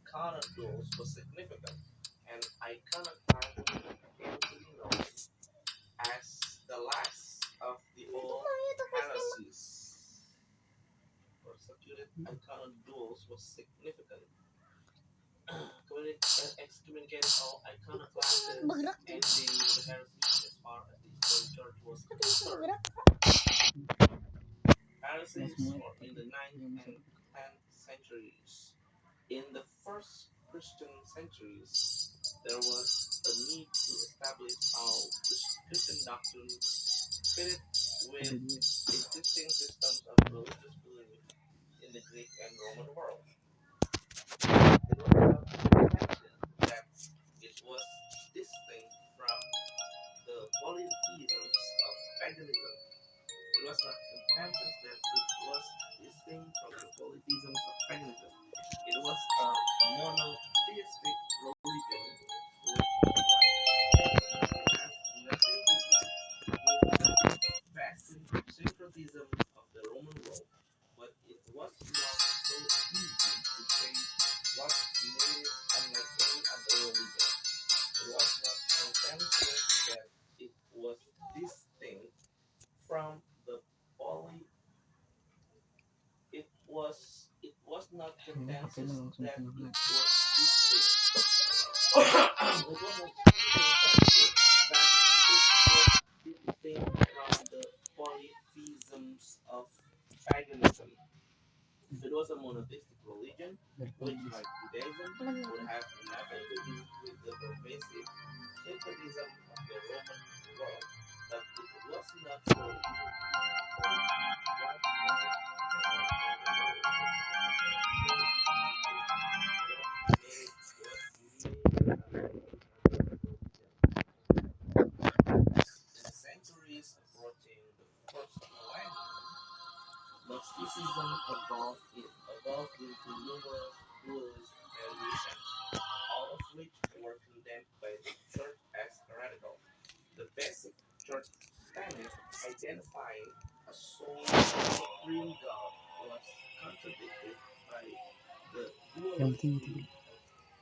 iconoclasts was significant, and iconoclasm came to be known as the last of the old heresies. Persecuted iconoclasts was significant, excommunicated all iconoclasts, ending the heresy as far as the Eastern Church was concerned. Heresies were in the ninth and 10th centuries. In the first Christian centuries, there was a need to establish how Christian doctrine fitted with existing systems of religious belief in the Greek and Roman world. It was not contention that it was distinct from the polytheisms of paganism. It was not contentious that it was distinct from the polytheisms of paganism. It was a monotheistic religion with what has nothing to do with the vast syncretism of the Roman world, but it was not so easy to say what made it unlike any other religion. It was not contentious that it was distinct from the poly it was not contentious that it was distinct. It was not contentious that it was distinct from the polytheisms of paganism. It was a monotheistic religion, which, like Judaism, would have nothing to do with the pervasive syncretism of the Roman world, but it was not so easy to say what made it in the centuries approaching the first millennium, Gnosticism evolved into numerous dualist variations, all of which were condemned by the Church as heretical. The basic Church tenet, identifying a sole supreme God, was contradicted by the dualism of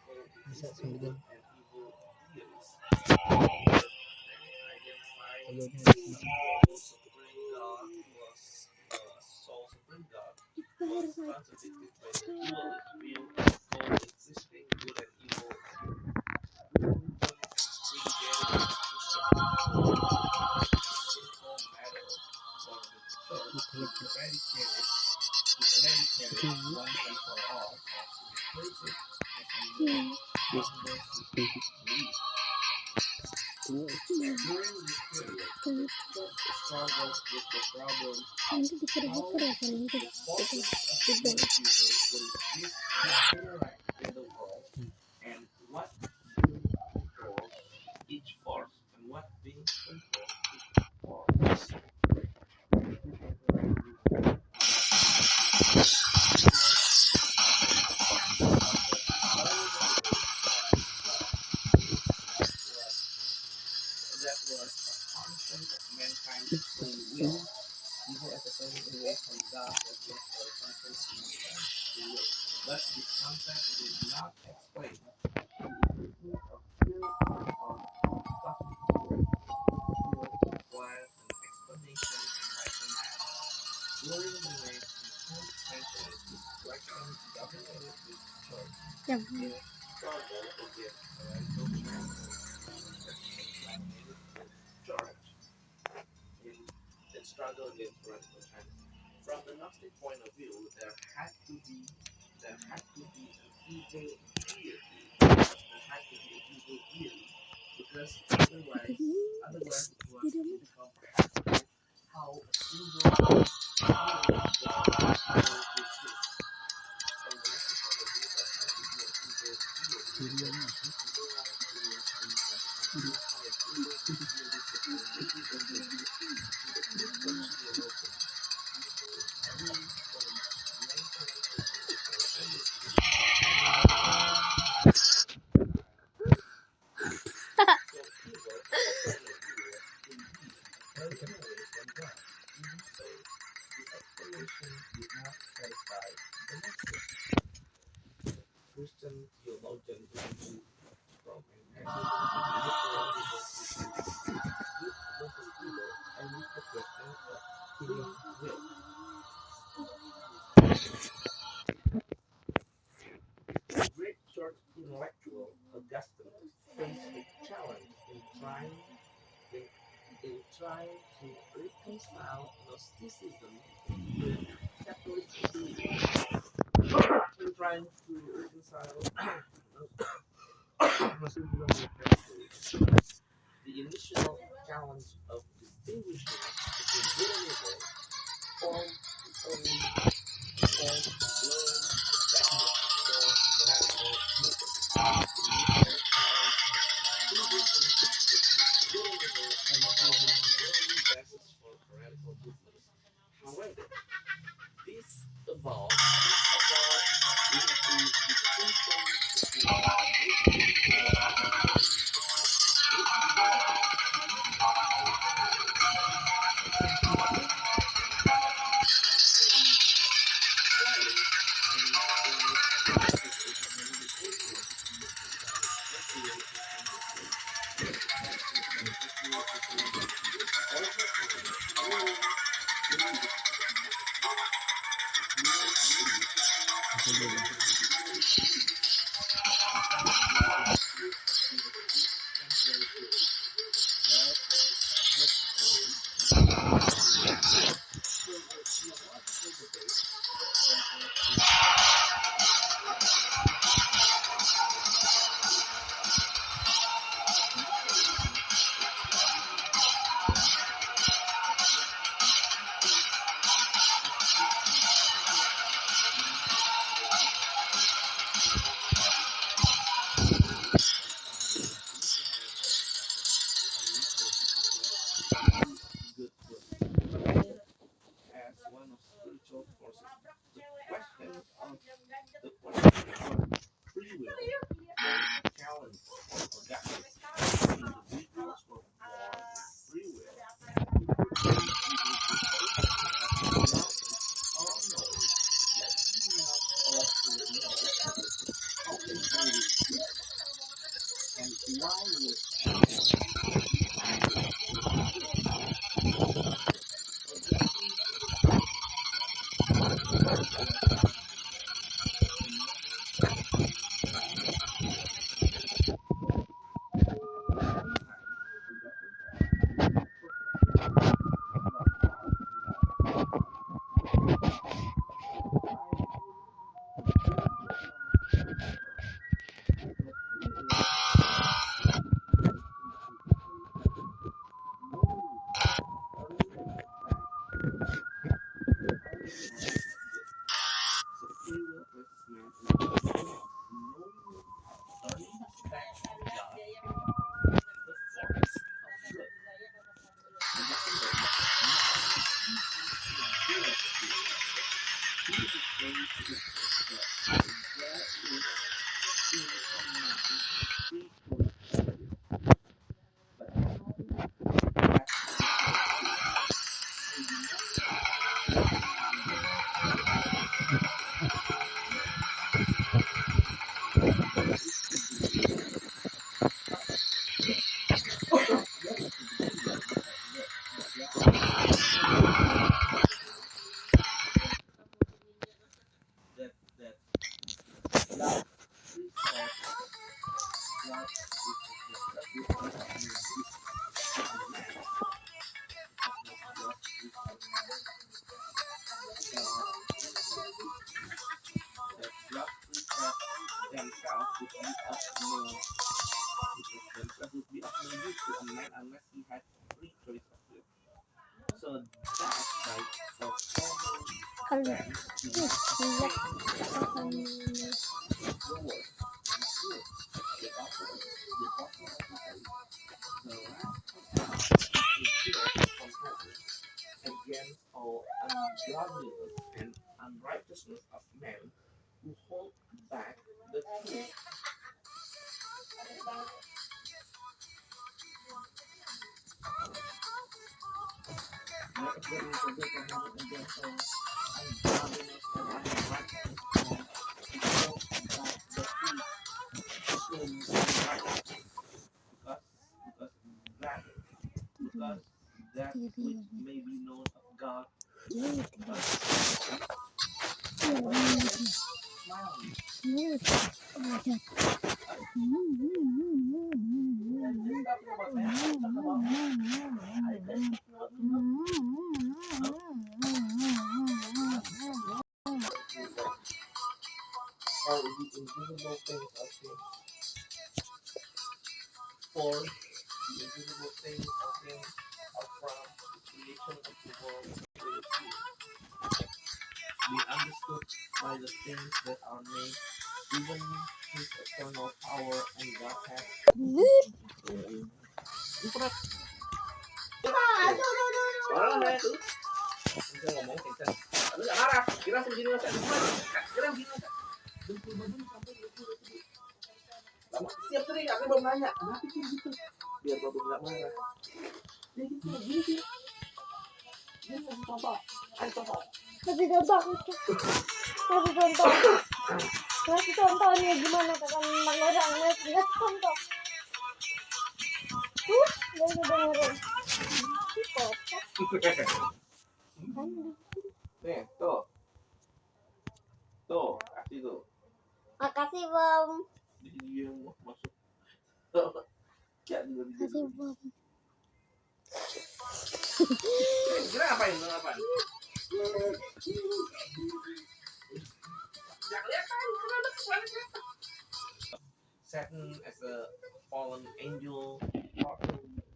coexisting good and evil deities. The tenet identifying a supreme God was a sole supreme God was contradicted by the dualist view of coexisting good and evil. Dualism predicated sinful matter for the church to eradicate it once and for all, or to replace it as a more progressive belief. During this period, the church struggled with the problem how the forces of good and evil would exist and interact in the world, and what being controls each force, and what being controls each force. That was a function of mankind's free will. Evil as a turning away from God was just a function of mankind's free will. But this concept did not explain the existence of pure or cosmic evil. Evil requires an explanation in mathematics. During the 9th and 10th centuries, this question dominated the church in its struggle against heretical China. Dominated the church in its struggle against heretical China. From the Gnostic point of view, there had to be an evil deity. There had to be an evil deity because otherwise it was incomprehensible how a single being was able to exist. From the Gnostic point of view, there had to be an evil deity. Otherwise, it was incomprehensible how a single deity could possibly exist. To the Christian theologian, evil grew from mankind's tendency so evil, from the point of view, was indeed a turning away from God. Even so, the explanation did not Christian theologian Sprunki from an literal university good versus evil, and the question of free will. The great church intellectual Augustine faced a challenge in, in trying to reconcile Gnosticism with Catholic free will. In trying to reconcile Gnosticism with Catholic, the initial challenge of distinguishing between good and evil formed the early form blurring the basis for radical movement. Initial challenge distinguishing between good and evil formed the early basis for radical movement. However, this evolved into distinctions between good and evil and between good and bad. Clarity and there was accepted a mediation by Jeffrey Christian by Jeffrey Christian. Over time, newer beliefs began to emerge. There was a dispute over this temporary period. Therefore, versus free will. So the theological debate took over in Gnosticism was challenging what Catholic meant by free will. Thank you for your discussion. And now we're going to address the issue of good versus evil as one of spiritual forces. The question of free will then challenged Augustine. Individuals were born with free will. Individuals have knowledge, all knowledge that do not also know. How can they resist? And why would free will resist good? Augustine asserted that good was the normal condition of life. At the same time, Augustine held that perfection is not found in God. Despite his biblical stance, however, the free will is intrinsically morally back the argument of good. So free will places man in a position of knowingly turning his back on God and on the forces of good. Augustine wrote, now he has revealed to us through his Holy Scripture that there is in some man a free choice of good. But how that free choice? By denying the power of free will, Augustine what is to begin with? Uh, what is to begin with is that God that that that God pre-thought what is what is more good for man. It was not God pre-thought God himself, that God pre-thought themselves would be of no themselves would be of no use to a man unless he had free choice of good. So that by foretelling them he would obtain his reward. Verse 4. The apostle also says, the wrath of God is revealed from heaven against all ungodliness and unrighteousness of men who hold back the truth. What is the reason from heaven against all ungodliness and unrighteousness of men who hold back the which may be known of God, but are the invisible things of Him. For the invisible things of Him are from the creation of the world, clearly seen, being understood by the things that are made, even His eternal power and Godhead. Orang saya tuh, bisa ngomong kencang. Tapi nggak marah. Kira segini masa gimana? Kira begini masa. Dengkul badan sampai dengkul. Lama siap tadi, aku belum nanya. Kenapa sih gitu? Biar bapak nggak marah. Dia gitu begini sih. Dia nggak contoh. Ayo contoh. Lebih gampang itu. Kasih contoh. Kasih contohnya gimana tekan orang ngasih contoh. Gak bisa dengerin. Nih, tuh. Tuh, kasih tuh. Makasih, Bang. Dia masuk. Kasih, Bang. Kira ngapain? Ngapain? Satan as a fallen angel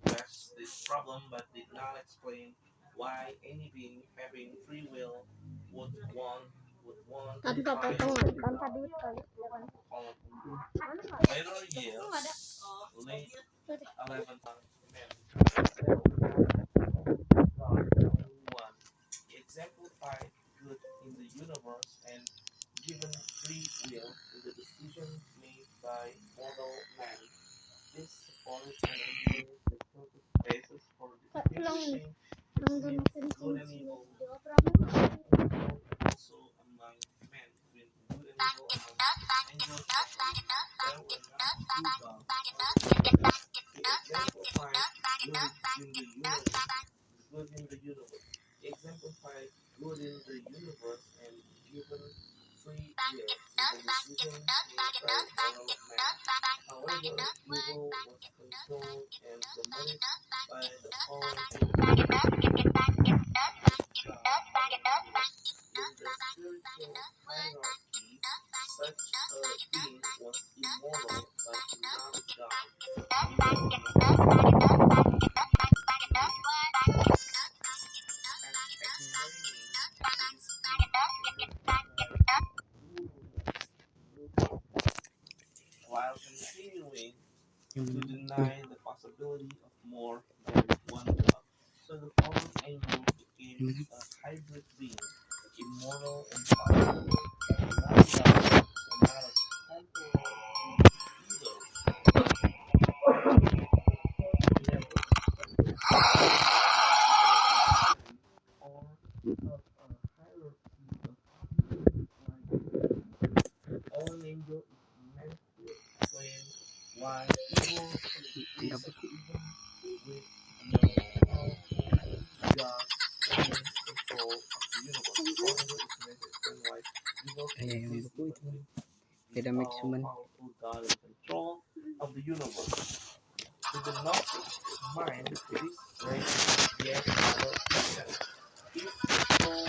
addressed this problem but did not explain why any being having free will would want to Tanpa find tanpa duit kali. later years, late 11th men one exemplified good in the universe and given free will in the decisions made by mortal man. This supported and influenced the purpose basis for distinguishing between good and evil, also among men, between good and evil among angels, there were not two gods. It exemplified good in the universe. It exemplified good in the universe and given free will in the decision made by mortal man. However, evil was controlled and promoted by the fallen angel. In the spiritual hierarchy, such a being was immortal but not God. While continuing to deny the possibility of more than one God. So the fallen angel became a hybrid being, immortal and powerful, but not God, and not a temporal being either. Or of a hierarchy of beings like fallen angel is meant to explain why evil is even with no powerful God in control of the universe. Fallen angel is meant to explain why evil exists even with no powerful God in control of the universe. To the Gnostic mind, this raised yet another question. If the soul